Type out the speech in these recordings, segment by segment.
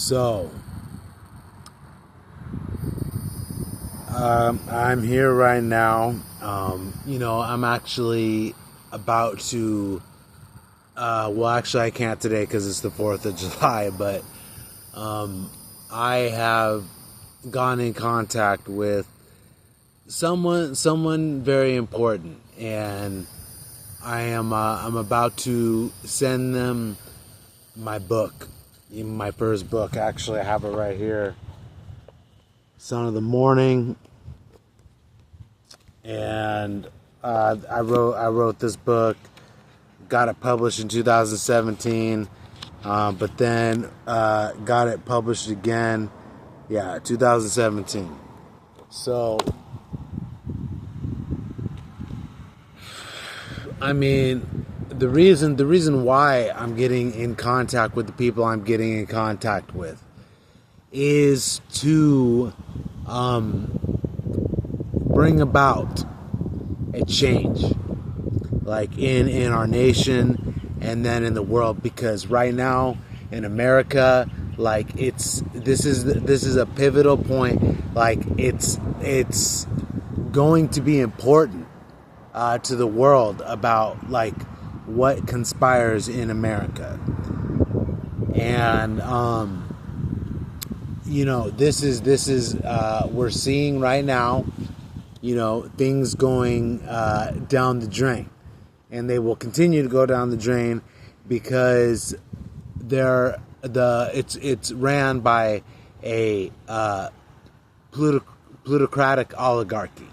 So, I'm here right now. I'm actually about to. Actually, I can't today because it's the 4th of July, but I have gone in contact with someone very important, and I'm about to send them my book, my first book. Actually, I have it right here, Son of the Morning, and I wrote this book, got it published in 2017, but then got it published again, 2017. So, I mean, the reason why I'm getting in contact with the people I'm getting in contact with is to bring about a change, like in our nation and then in the world, because right now in America, like this is a pivotal point. Like it's going to be important to the world about like what conspires in America, and this is we're seeing right now, things going down the drain, and they will continue to go down the drain because it's ran by a plutocratic oligarchy.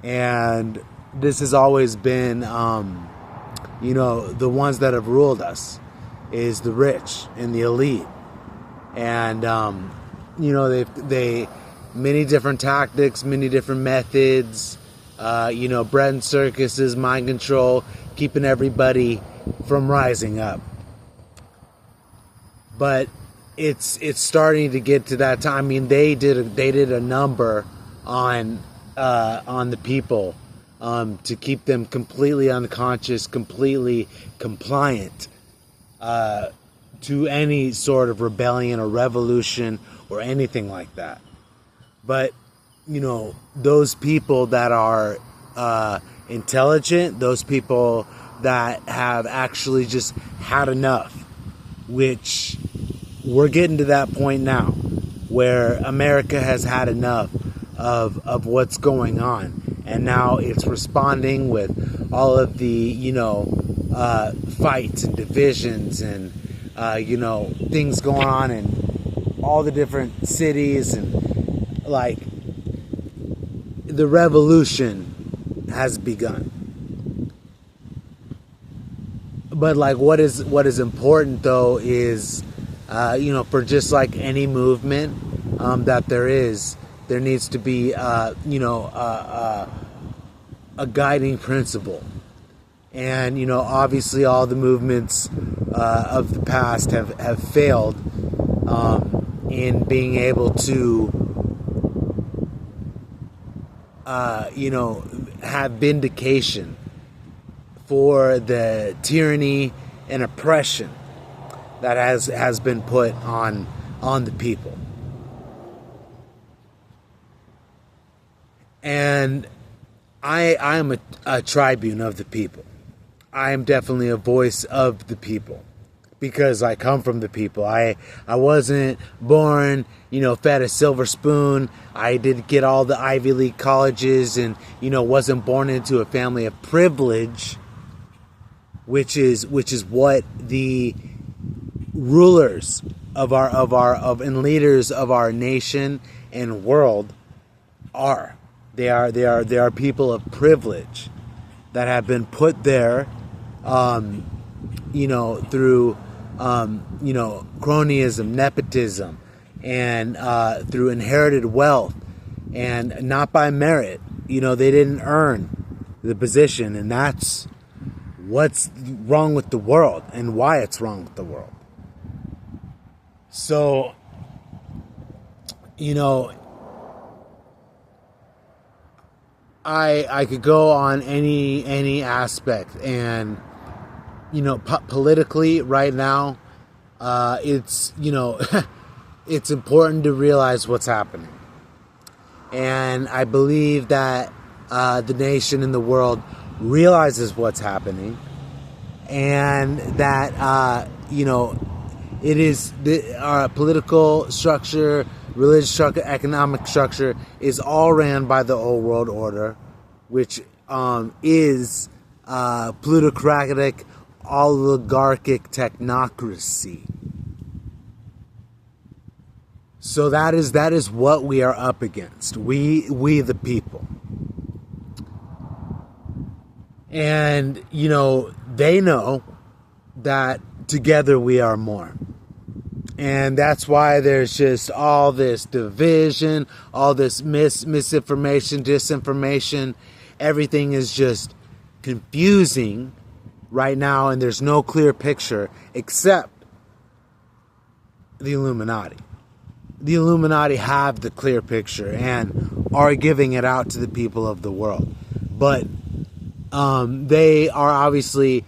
And this has always been, the ones that have ruled us is the rich and the elite. And, they many different tactics, many different methods, bread and circuses, mind control, keeping everybody from rising up. But it's starting to get to that time. I mean, they did a number on the people to keep them completely unconscious, completely compliant to any sort of rebellion or revolution or anything like that. But those people that are intelligent, those people that have actually just had enough, which we're getting to that point now where America has had enough of what's going on, and now it's responding with all of the fights and divisions and things going on in all the different cities, and like the revolution has begun. But like what is important though is for just like any movement that there needs to be a guiding principle. And obviously all the movements of the past have failed in being able to have vindication for the tyranny and oppression that has been put on the people. And I am a tribune of the people. I am definitely a voice of the people because I come from the people. I wasn't born, fed a silver spoon. I didn't get all the Ivy League colleges, and wasn't born into a family of privilege, which is what the rulers and leaders of our nation and world are. They are people of privilege that have been put there, through cronyism, nepotism, and through inherited wealth, and not by merit. They didn't earn the position, and that's what's wrong with the world and why it's wrong with the world. So, I could go on any aspect, and politically right now, it's, it's important to realize what's happening. And I believe that the nation and the world realizes what's happening, and that, it is our political structure, religious structure, economic structure is all ran by the old world order, which is plutocratic, oligarchic technocracy. So that is what we are up against. We the people. And, they know that together we are more. And that's why there's just all this division, all this misinformation, disinformation. Everything is just confusing right now, and there's no clear picture except the Illuminati. The Illuminati have the clear picture and are giving it out to the people of the world. But they are obviously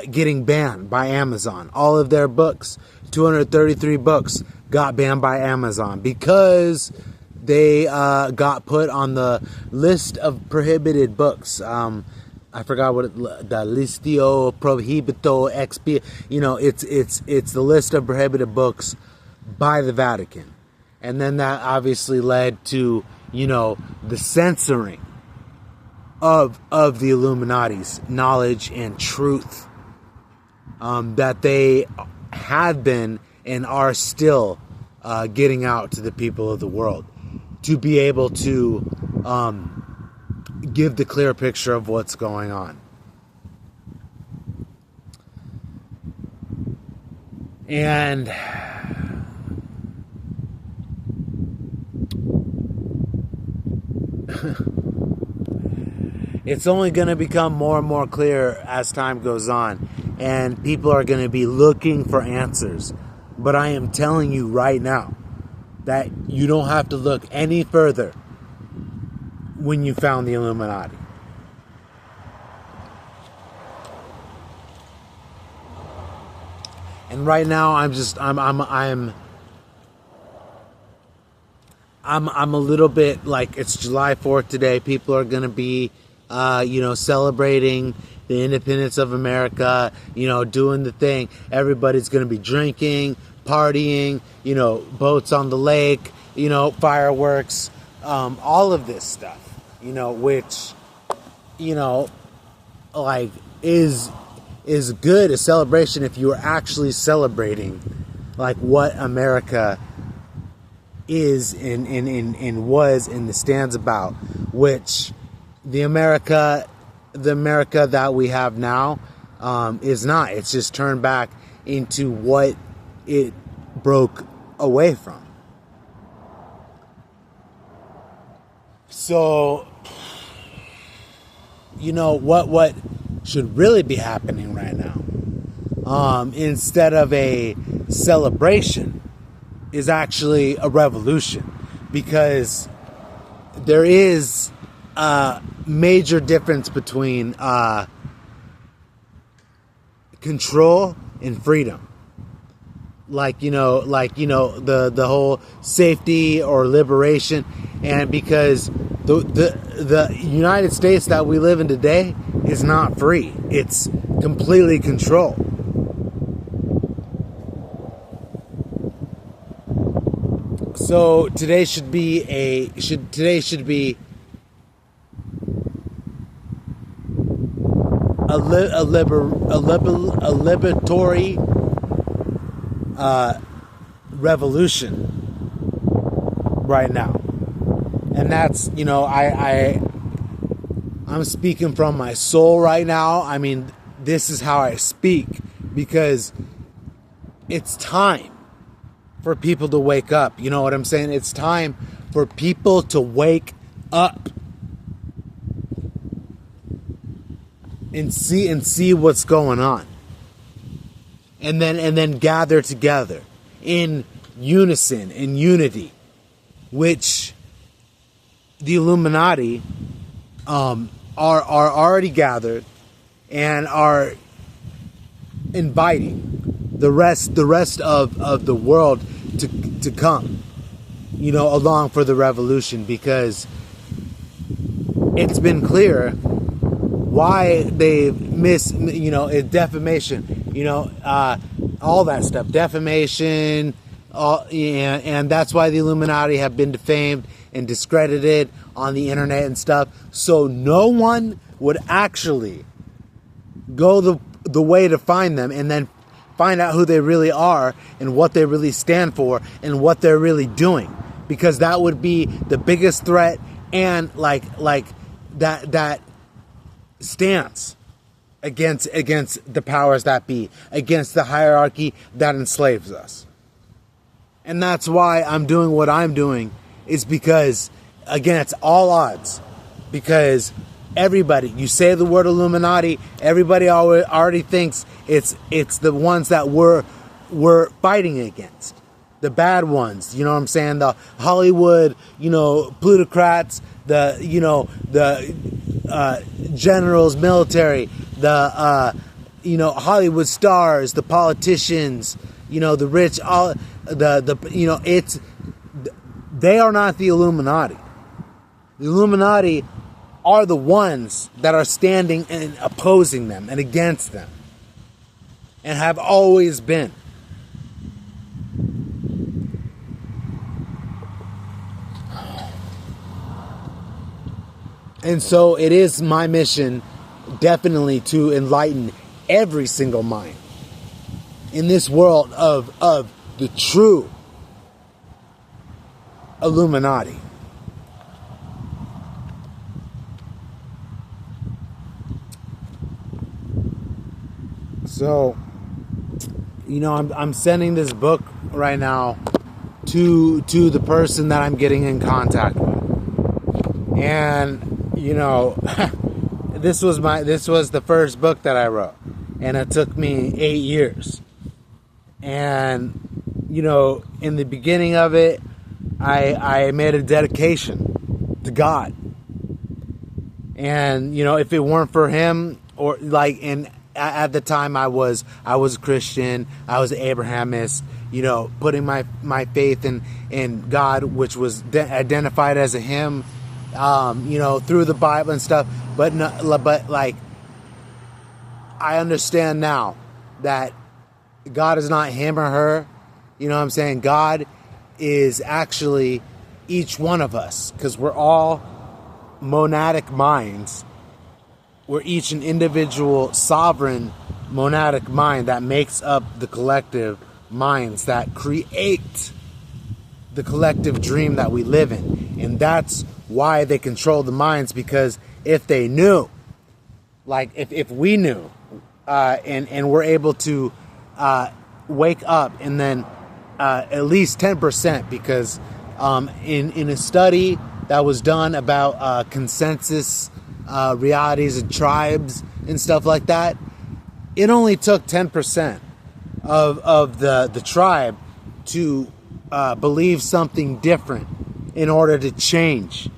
getting banned by Amazon. All of their books, 233 books, got banned by Amazon because they got put on the list of prohibited books. I forgot what the listio prohibito expi. It's the list of prohibited books by the Vatican, and then that obviously led to the censoring of the Illuminati's knowledge and truth that they have been and are still getting out to the people of the world to be able to give the clear picture of what's going on. And it's only going to become more and more clear as time goes on, and people are going to be looking for answers. But I am telling you right now that you don't have to look any further when you found the Illuminati. And right now I'm a little bit like, it's July 4th today. People are going to be celebrating the independence of America, doing the thing. Everybody's going to be drinking, partying, boats on the lake, fireworks, all of this stuff, which, is good, a celebration if you are actually celebrating like what America is and was and stands about, which the America that we have now is not. It's just turned back into what it broke away from. So, what should really be happening right now, instead of a celebration, is actually a revolution, because there is a major difference between control and freedom. The whole safety or liberation, and because the United States that we live in today is not free. It's completely controlled. So today should be a liberatory revolution right now. And that's, I'm speaking from my soul right now. I mean, this is how I speak, because it's time for people to wake up. You know what I'm saying? It's time for people to wake up and see what's going on. And then gather together in unison, in unity, which the Illuminati are already gathered and are inviting the rest of the world to come, along for the revolution, because it's been clear why they defamation, all that stuff, defamation, and that's why the Illuminati have been defamed and discredited on the internet and stuff. So no one would actually go the way to find them and then find out who they really are and what they really stand for and what they're really doing, because that would be the biggest threat, and like that stance against the powers that be, against the hierarchy that enslaves us. And that's why I'm doing what I'm doing, is because, again, it's all odds. Because everybody, you say the word Illuminati, everybody already thinks it's the ones that we're fighting against. The bad ones, you know what I'm saying? The Hollywood, plutocrats, the generals, military, the Hollywood stars, the politicians, the rich, all they are not the Illuminati. The Illuminati are the ones that are standing and opposing them and against them, and have always been. And so it is my mission, definitely, to enlighten every single mind in this world of the true Illuminati. So, I'm sending this book right now to the person that I'm getting in contact with. And this was the first book that I wrote, and it took me 8 years. And in the beginning of it, I made a dedication to God. And if it weren't for Him, or at the time I was a Christian, I was an Abrahamist, putting my faith in God, which was identified as a Him, through the Bible and stuff. But I understand now that God is not him or her. You know what I'm saying? God is actually each one of us, because we're all monadic minds. We're each an individual, sovereign, monadic mind that makes up the collective minds that create the collective dream that we live in. And that's why they control the minds, because if they knew, if we knew, and we're able to wake up, and then at least 10%, because in a study that was done about consensus realities and tribes and stuff like that, it only took 10% of the tribe to believe something different in order to change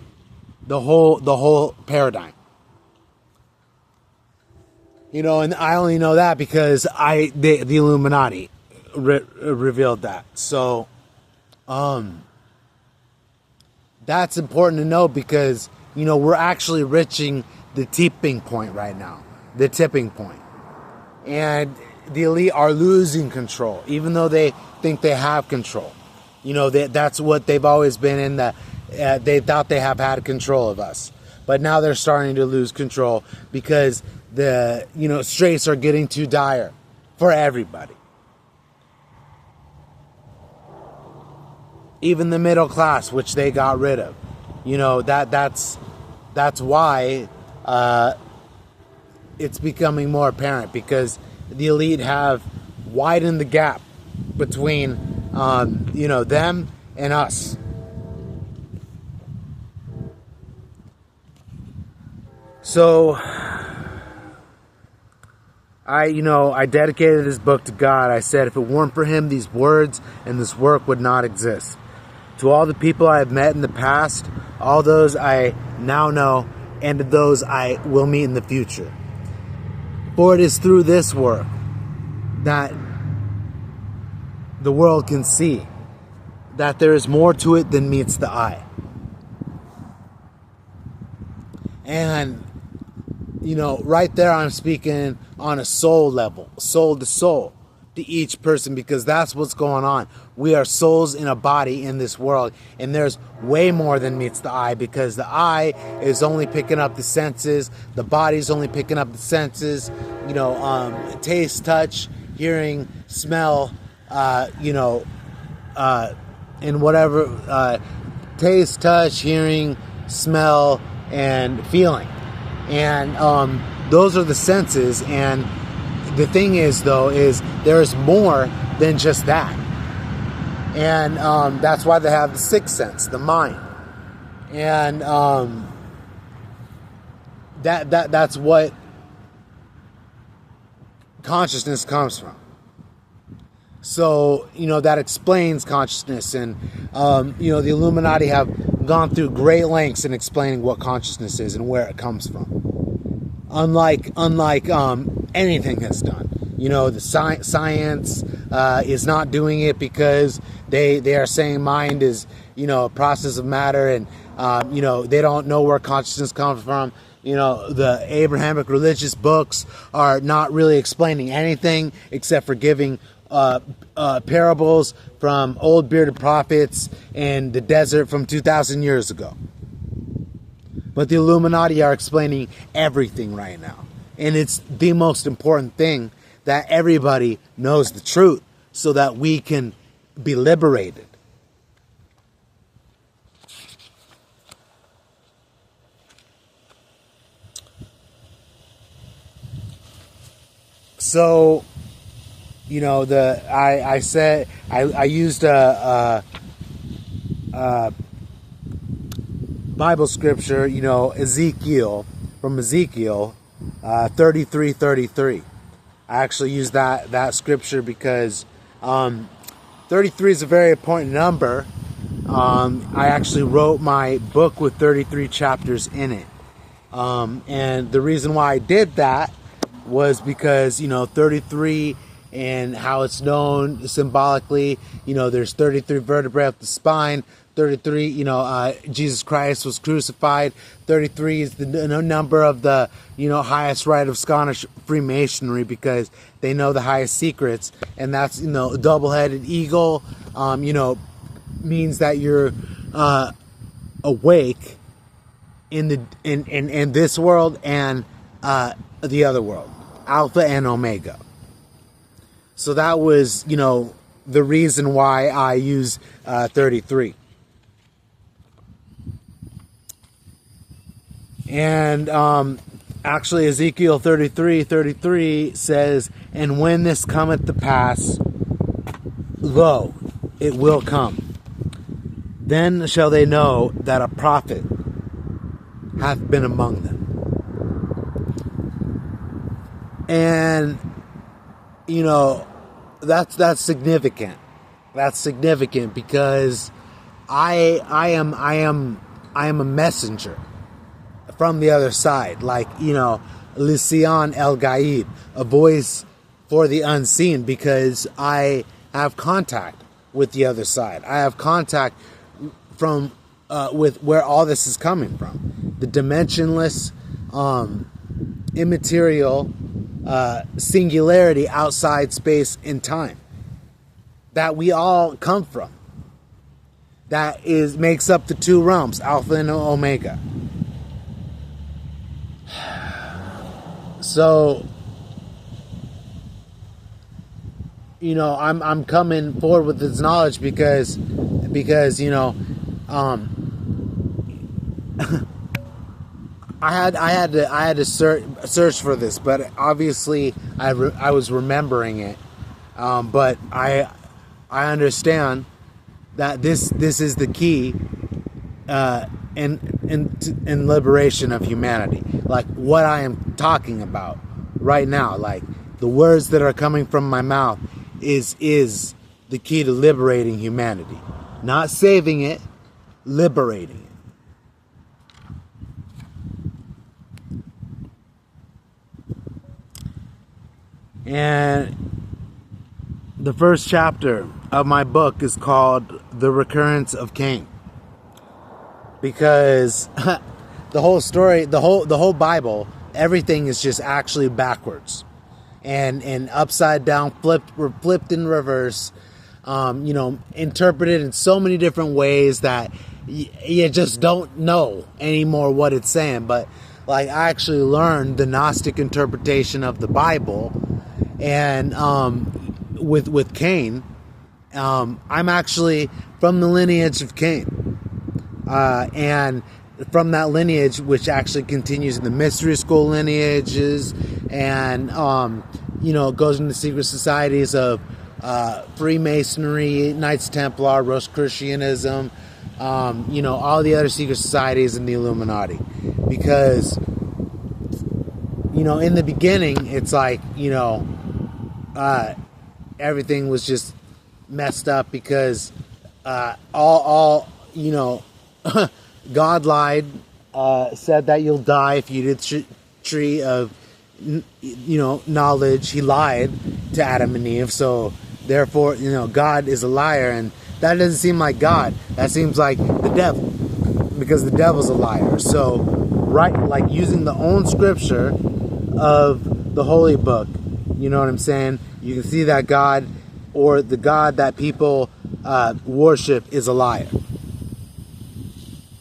the whole paradigm. And I only know that because the Illuminati revealed that. So that's important to know, because we're actually reaching the tipping point right now. The tipping point. And the elite are losing control, even though they think they have control. That's what they've always been in. They thought they have had control of us. But now they're starting to lose control, because the straits are getting too dire for everybody. Even the middle class, which they got rid of. That's why it's becoming more apparent, because the elite have widened the gap between them and us. So I dedicated this book to God. I said, if it weren't for Him, these words and this work would not exist. To all the people I have met in the past, all those I now know, and to those I will meet in the future. For it is through this work that the world can see that there is more to it than meets the eye. And, right there I'm speaking on a soul level, soul to soul, to each person, because that's what's going on. We are souls in a body in this world, and there's way more than meets the eye, because the eye is only picking up the senses, the body's only picking up the senses, taste, touch, hearing, smell, and whatever, taste, touch, hearing, smell, and feeling. And those are the senses. And the thing is, though, is there's more than just that. And that's why they have the sixth sense, the mind. And that's what consciousness comes from. So, that explains consciousness. And, the Illuminati have gone through great lengths in explaining what consciousness is and where it comes from. Unlike anything has done. The science is not doing it, because they are saying mind is, a process of matter, and, they don't know where consciousness comes from. The Abrahamic religious books are not really explaining anything except for giving parables from old bearded prophets in the desert from 2,000 years ago. But the Illuminati are explaining everything right now. And it's the most important thing, that everybody knows the truth so that we can be liberated. So, I said I used a Bible scripture, Ezekiel, from Ezekiel 33:33. I actually use that scripture because 33 is a very important number. I actually wrote my book with 33 chapters in it. And the reason why I did that was because, 33 and how it's known symbolically, there's 33 vertebrae of the spine, 33, Jesus Christ was crucified. 33 is the number of the, highest rite of Scottish Freemasonry, because they know the highest secrets. And that's, a double-headed eagle, means that you're awake in this world and the other world, Alpha and Omega. So that was, the reason why I use 33. And actually Ezekiel 33:33 says, "And when this cometh to pass, lo, it will come. Then shall they know that a prophet hath been among them." And that's significant. That's significant because I am a messenger from the other side, like, Lisan El Gaib, a voice for the unseen, because I have contact with the other side. I have contact from with where all this is coming from, the dimensionless, immaterial singularity outside space and time that we all come from. That makes up the two realms, Alpha and Omega. So, I'm coming forward with this knowledge because I had to search for this, but obviously I was remembering it. But I understand that this is the key in liberation of humanity. Like what I am talking about right now, like the words that are coming from my mouth is the key to liberating humanity. Not saving it, liberating it. And the first chapter of my book is called The Recurrence of Cain. Because the whole story, the whole Bible, everything is just actually backwards. And upside down, flipped in reverse, interpreted in so many different ways that you just don't know anymore what it's saying. But like, I actually learned the Gnostic interpretation of the Bible, and with Cain, I'm actually from the lineage of Cain, and from that lineage, which actually continues in the mystery school lineages, and goes into secret societies of Freemasonry, Knights Templar, Rosicrucianism, all the other secret societies in the Illuminati. Because, in the beginning, it's like, everything was just messed up because God lied, said that you'll die if you eat the tree of, knowledge. He lied to Adam and Eve, so therefore, God is a liar, and that doesn't seem like God. That seems like the devil, because the devil's a liar. So, right, like using the own scripture of the Holy Book, you know what I'm saying? You can see that God, or the God that people worship, is a liar.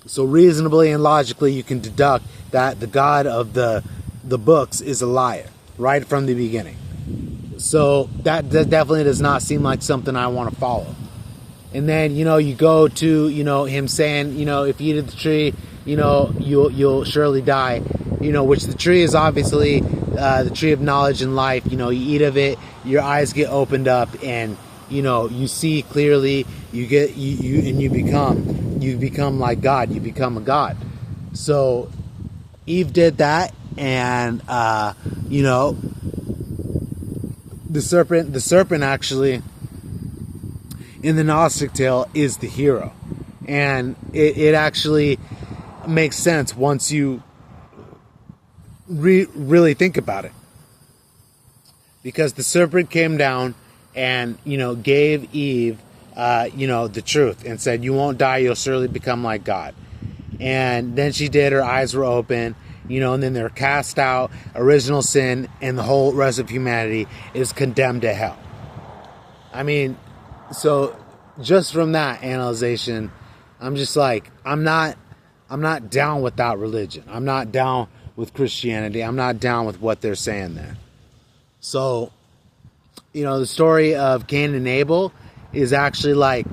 So reasonably and logically, you can deduct that the God of the books is a liar right from the beginning. So that definitely does not seem like something I want to follow. And then, you go to, him saying, if you eat the tree, you'll surely die, which the tree is obviously the tree of knowledge and life. You eat of it, your eyes get opened up, and, you see clearly, you become like God, you become a God. So Eve did that, and, the serpent actually, in the Gnostic tale, is the hero. And it actually makes sense once you really think about it. Because the serpent came down and, gave Eve, the truth, and said, you won't die, you'll surely become like God. And then she did, her eyes were open, and then they're cast out, original sin, and the whole rest of humanity is condemned to hell. I mean, so just from that analyzation, I'm just like, I'm not down with that religion. I'm not down with Christianity. I'm not down with what they're saying there. So, the story of Cain and Abel is actually like,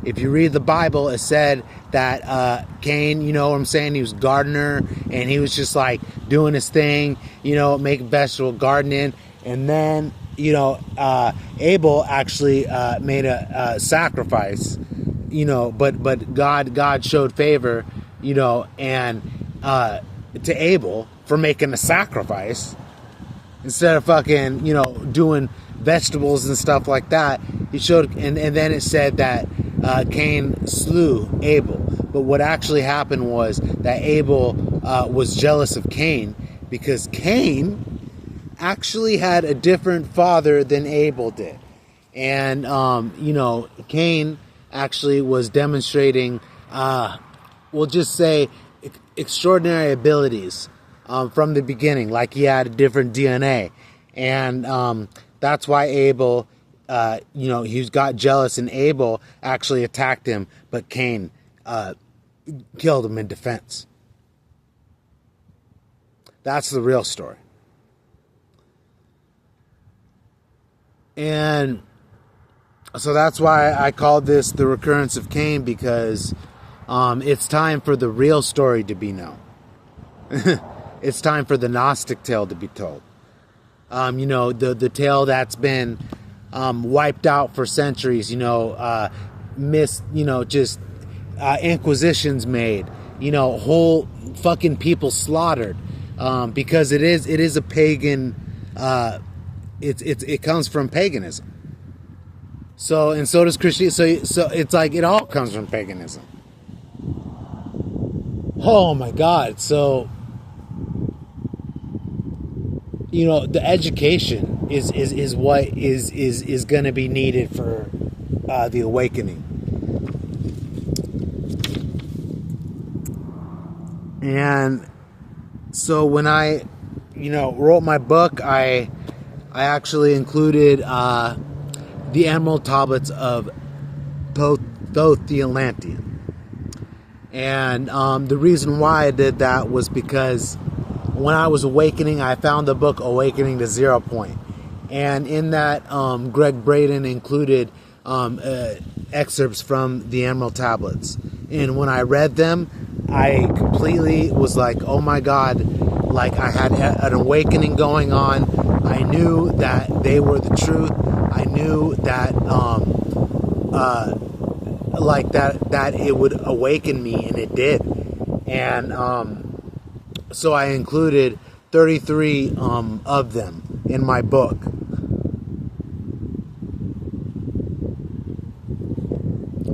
if you read the Bible, it said that Cain, he was a gardener, and he was just like doing his thing, making vegetable gardening, and then, Abel actually made a sacrifice, but God showed favor, and to Abel for making a sacrifice instead of fucking, doing vegetables and stuff like that. He showed, and then it said that Cain slew Abel. But what actually happened was that Abel was jealous of Cain, because Cain actually had a different father than Abel did. And, Cain actually was demonstrating, we'll just say, extraordinary abilities from the beginning. Like, he had a different DNA. And that's why Abel, he got jealous, and Abel actually attacked him, but Cain killed him in defense. That's the real story. And so that's why I called this The Recurrence of Cain, because it's time for the real story to be known. It's time for the Gnostic tale to be told. The tale that's been wiped out for centuries, inquisitions made, whole fucking people slaughtered, because it is a pagan, it comes from paganism. So, and so does Christianity. So it's like, it all comes from paganism. Oh my God. So, the education is what is going to be needed for the awakening. And so when I, wrote my book, I actually included the emerald tablets of Thoth the Atlantean. And the reason why I did that was because when I was awakening, I found the book Awakening to Zero Point. And in that, Greg Braden included excerpts from the Emerald Tablets. And when I read them, I completely was like, oh my God, like I had an awakening going on. I knew that they were the truth. I knew that, that it would awaken me, and it did. And so I included 33 of them in my book.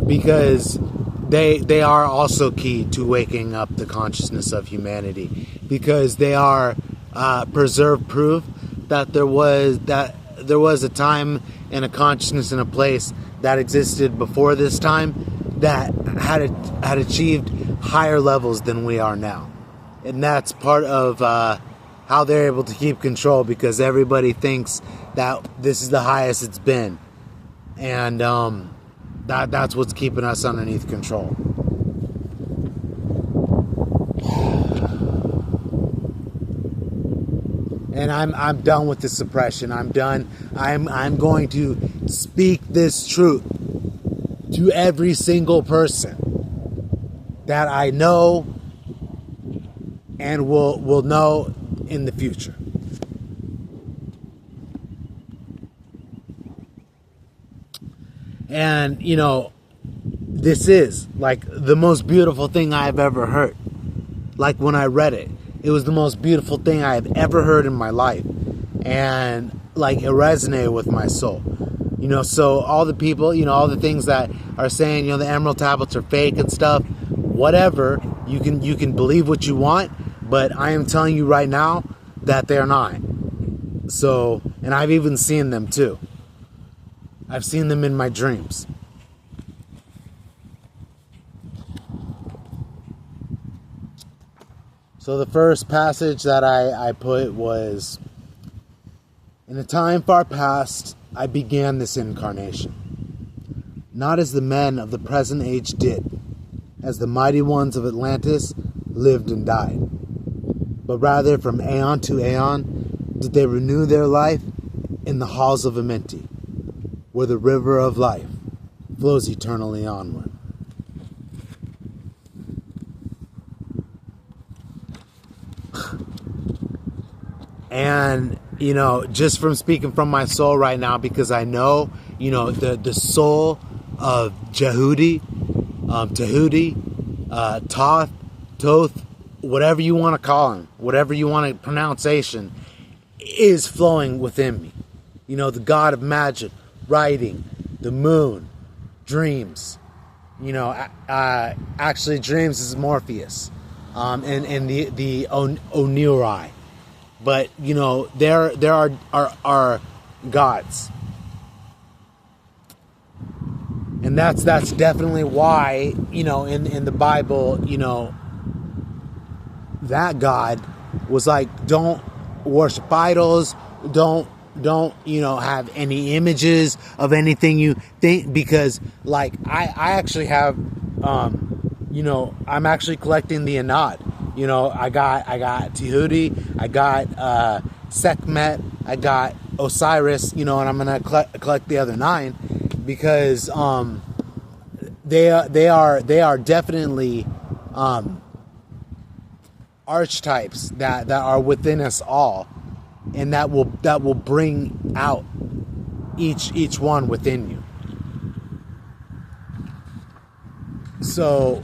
Because they are also key to waking up the consciousness of humanity, because they are preserved proof that there was a time and a consciousness and a place that existed before this time that had achieved higher levels than we are now. And that's part of how they're able to keep control, because everybody thinks that this is the highest it's been. And that's what's keeping us underneath control. And I'm done with the suppression. I'm done. I'm going to speak this truth to every single person that I know and will know in the future. And, this is like the most beautiful thing I've ever heard. Like when I read it, it was the most beautiful thing I have ever heard in my life. And like it resonated with my soul. So all the people, all the things that are saying, the Emerald Tablets are fake and stuff, whatever, you can believe what you want, but I am telling you right now that they're not. So, and I've even seen them too. I've seen them in my dreams. So the first passage that I put was, in a time far past, I began this incarnation. Not as the men of the present age did, as the mighty ones of Atlantis lived and died, but rather from aeon to aeon did they renew their life in the halls of Amenti, where the river of life flows eternally onward. And, just from speaking from my soul right now, because I know, the soul of Jehudi, Tahuti, Thoth, whatever you want to call him, whatever you want to pronunciation, is flowing within me. The god of magic, writing, the moon, dreams. Actually, dreams is Morpheus, and the Onirai. But there are gods, and that's definitely why in the Bible that God was like, don't worship idols, don't have any images of anything you think, because like I actually have I'm actually collecting the Anad. I got Tahuti, I got Sekhmet, I got Osiris, and I'm gonna collect the other 9 because they are definitely archetypes that are within us all, and that will bring out each one within you. So,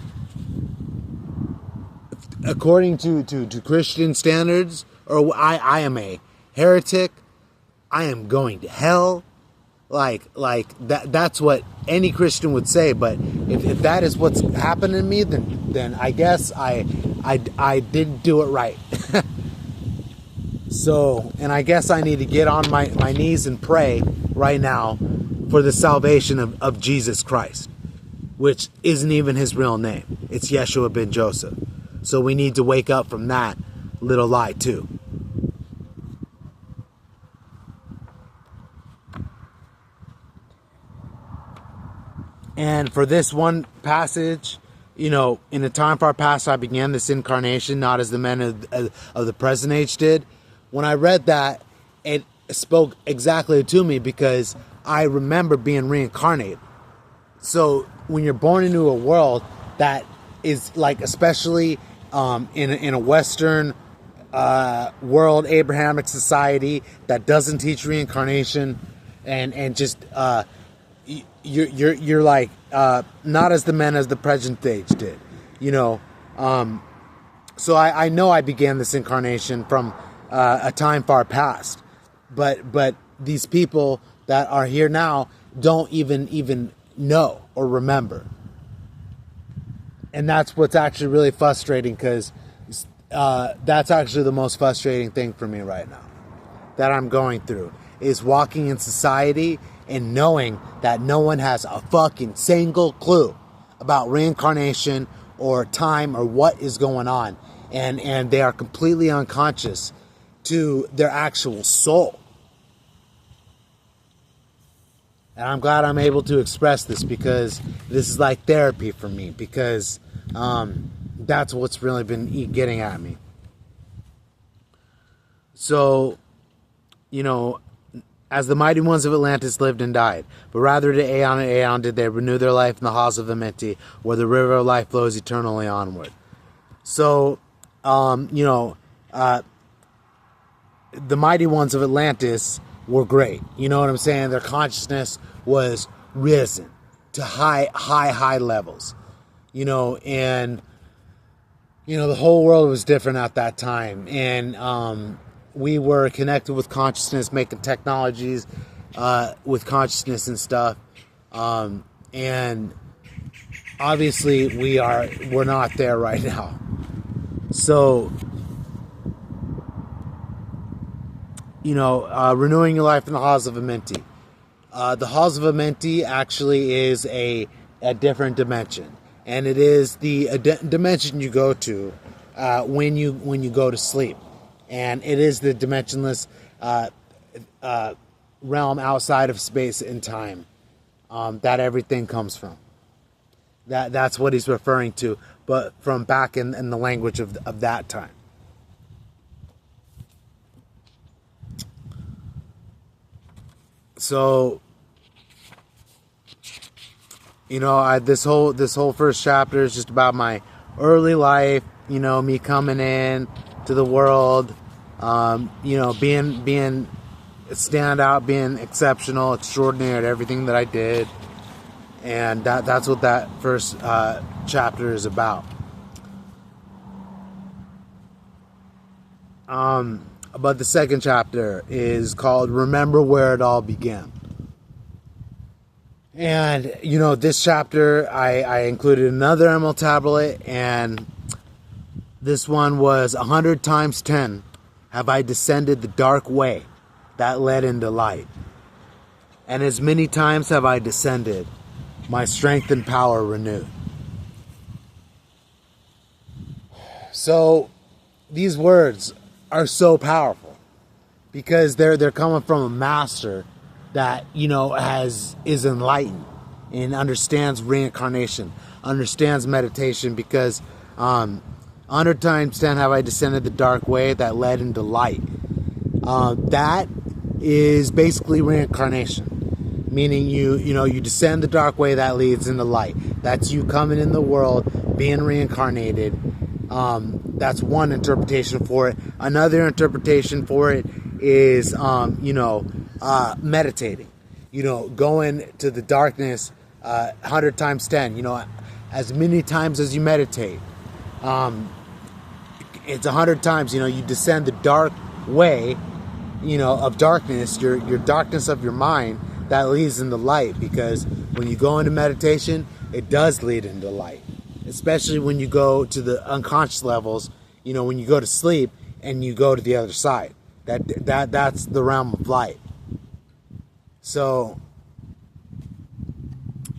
according to Christian standards, or I am a heretic, I am going to hell, like that's what any Christian would say. But if that is what's happened to me, then I guess I didn't do it right. So, and I guess I need to get on my knees and pray right now for the salvation of Jesus Christ, which isn't even his real name. It's Yeshua ben Joseph. So we need to wake up from that little lie too. And for this one passage, in a time far past I began this incarnation, not as the men of the present age did. When I read that, it spoke exactly to me because I remember being reincarnated. So when you're born into a world that is like, especially in a Western world, Abrahamic society that doesn't teach reincarnation, and just you're like not as the men as the present age did, So I know I began this incarnation from a time far past, but these people that are here now don't even know or remember, and that's what's actually really frustrating, because that's actually the most frustrating thing for me right now that I'm going through, is walking in society and knowing that no one has a fucking single clue about reincarnation or time or what is going on, and they are completely unconscious to their actual soul. And I'm glad I'm able to express this, because this is like therapy for me, because that's what's really been getting at me. So, as the mighty ones of Atlantis lived and died, but rather to Aeon and Aeon did they renew their life in the halls of Amenti, where the river of life flows eternally onward. So, the mighty ones of Atlantis were great. You know what I'm saying? Their consciousness was risen to high levels. And the whole world was different at that time, and we were connected with consciousness, making technologies with consciousness and stuff. And obviously we're not there right now. So, renewing your life in the halls of Amenti. The halls of Amenti actually is a different dimension, and it is the dimension you go to when you go to sleep. And it is the dimensionless realm outside of space and time that everything comes from. That's what he's referring to, but from back in the language of that time. So, this whole first chapter is just about my early life. Me coming in to the world, being stand out, being exceptional, extraordinary at everything that I did, and that's what that first chapter is about. But the second chapter is called "Remember Where It All Began." And this chapter I included another emerald tablet, and this one was 100 times 10 have I descended the dark way that led into light. And as many times have I descended, my strength and power renewed. So these words are so powerful, because they're coming from a master that is enlightened and understands reincarnation, understands meditation, because 100 times 10 have I descended the dark way that led into light. That is basically reincarnation, meaning you descend the dark way that leads into light. That's you coming in the world, being reincarnated. That's one interpretation for it. Another interpretation for it is meditating. Going to the darkness 100 times 10. As many times as you meditate. It's 100 times, you descend the dark way, of darkness, your darkness of your mind that leads into light, because when you go into meditation, it does lead into light, especially when you go to the unconscious levels, when you go to sleep and you go to the other side. That's the realm of light. So,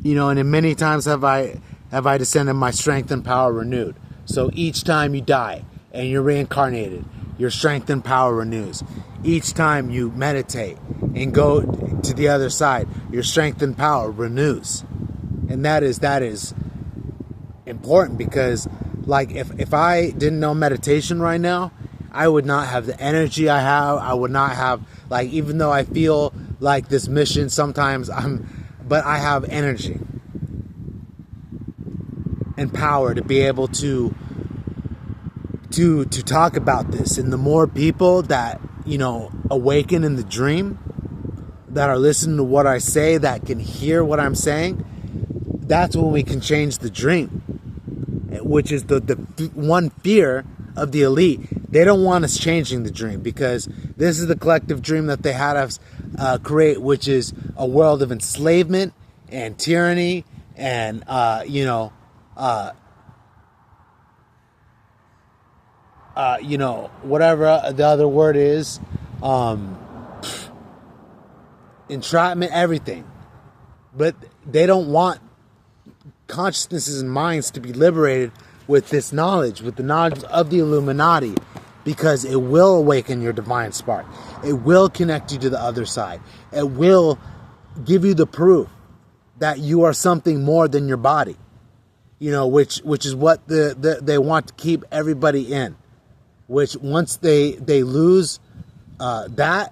and many times have I descended my strength and power renewed. So each time you die and you're reincarnated, your strength and power renews. Each time you meditate and go to the other side, your strength and power renews. And that is important, because like if I didn't know meditation right now, I would not have the energy I have. I would not have, like, even though I feel like this mission sometimes but I have energy and power to be able to talk about this. And the more people that, awaken in the dream, that are listening to what I say, that can hear what I'm saying, that's when we can change the dream, which is the one fear of the elite. They don't want us changing the dream, because this is the collective dream that they had us create, which is a world of enslavement and tyranny and, whatever the other word is, entrapment, everything. But they don't want consciousnesses and minds to be liberated with this knowledge, with the knowledge of the Illuminati, because it will awaken your divine spark. It will connect you to the other side. It will give you the proof that you are something more than your body. Which is what they want to keep everybody in. Which once they lose that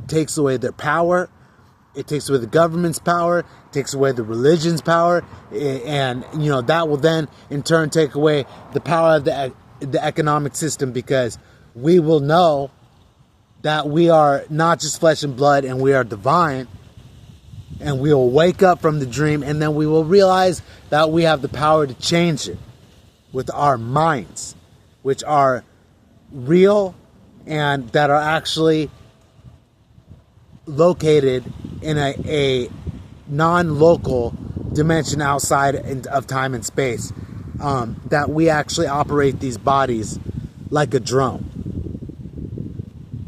takes away their power. It takes away the government's power. It takes away the religion's power, and that will then in turn take away the power of the economic system, because we will know that we are not just flesh and blood, and we are divine. And we will wake up from the dream, and then we will realize that we have the power to change it with our minds, which are real and that are actually located in a non-local dimension outside of time and space. That we actually operate these bodies like a drone.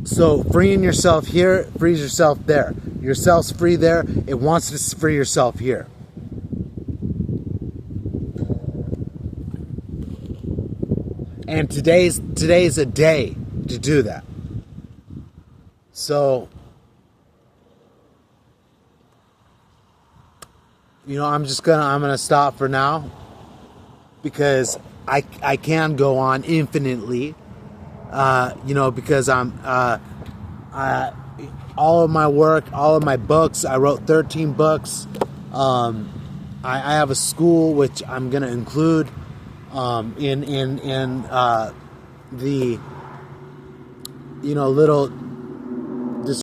So freeing yourself here frees yourself there. Yourself's free there. It wants to free yourself here. And today's a day to do that. So, I'm gonna stop for now, because I can go on infinitely. Because all of my work, all of my books, I wrote 13 books. I have a school which I'm going to include in the little